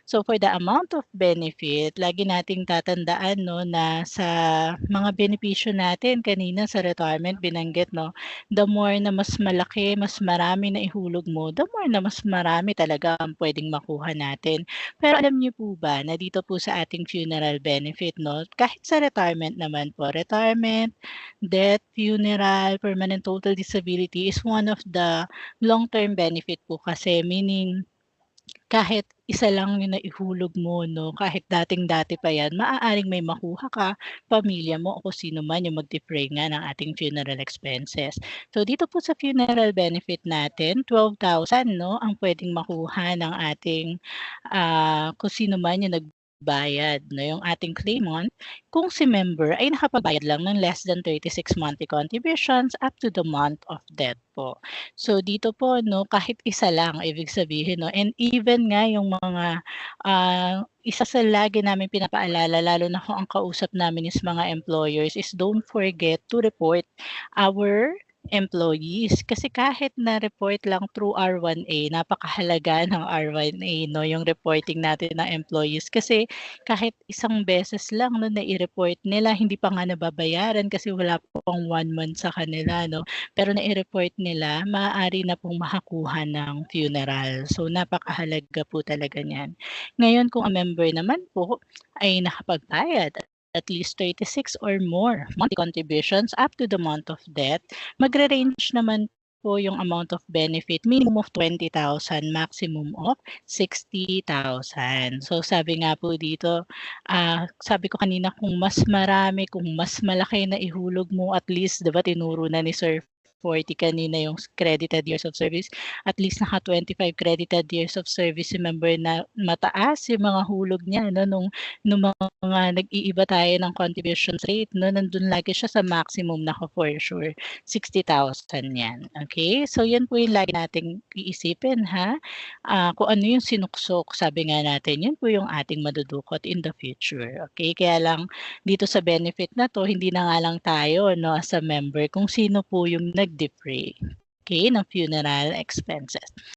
So for the amount of benefit, lagi nating tatandaan 'no na sa mga benepisyo natin kanina sa retirement binanggit 'no, the more na mas malaki, mas marami na ihulog mo, the more na mas marami talaga ang puwedeng makuha natin. Pero alam niyo po ba na dito po sa ating funeral benefit 'no, kahit sa retirement naman po, retirement, death, funeral, permanent total disability is one of the long-term benefit po kasi meaning kahit isa lang yung naihulog mo 'no, kahit dating-dati pa yan, maaaring may makuha ka, pamilya mo o kung sino man yung mag-defray nga ng ating funeral expenses. So dito po sa funeral benefit natin, 12,000 'no, ang puwedeng makuha ng ating, kung sino man yung nagbayad 'no, yung ating claimant, kung si member ay nakapagbayad lang ng less than 36 monthly contributions up to the month of death po. So dito po 'no, kahit isa lang ibig sabihin 'no, and even nga yung mga, isa sa lagi namin pinapaalala lalo na kung ang kausap namin is mga employers is don't forget to report our employees. Kasi kahit na-report lang through R1A, napakahalaga ng R1A 'no, yung reporting natin ng employees. Kasi kahit isang beses lang 'no, nai-report nila hindi pa nga nababayaran kasi wala pa pang 1 month sa kanila 'no. Pero nai-report nila, maaari na pong makakuha ng funeral. So, napakahalaga po talaga niyan. Ngayon kung ang member naman po ay nakapagbayad at least 36 or more monthly contributions up to the month of death, magre-range naman po yung amount of benefit, minimum of 20,000, maximum of 60,000. So, sabi nga po dito, sabi ko kanina kung mas marami, kung mas malaki na ihulog mo at least 'di ba tinuro na ni Sir 40 kanina yung credited years of service, at least naka 25 credited years of service si member na mataas yung mga hulog niya 'no, nung mga nag-iiba tayo ng contributions rate 'no, nandun lagi siya sa maximum naka for sure 60,000 yan, okey? So yan po yung lagi nating iisipin ha, kung ano yung sinuksok sabi nga natin yun po yung ating madudukot in the future, okey? Kaya lang dito sa benefit na 'to hindi na nga lang tayo 'no, as a member kung sino po yung nag-defray, okey, ng funeral expenses.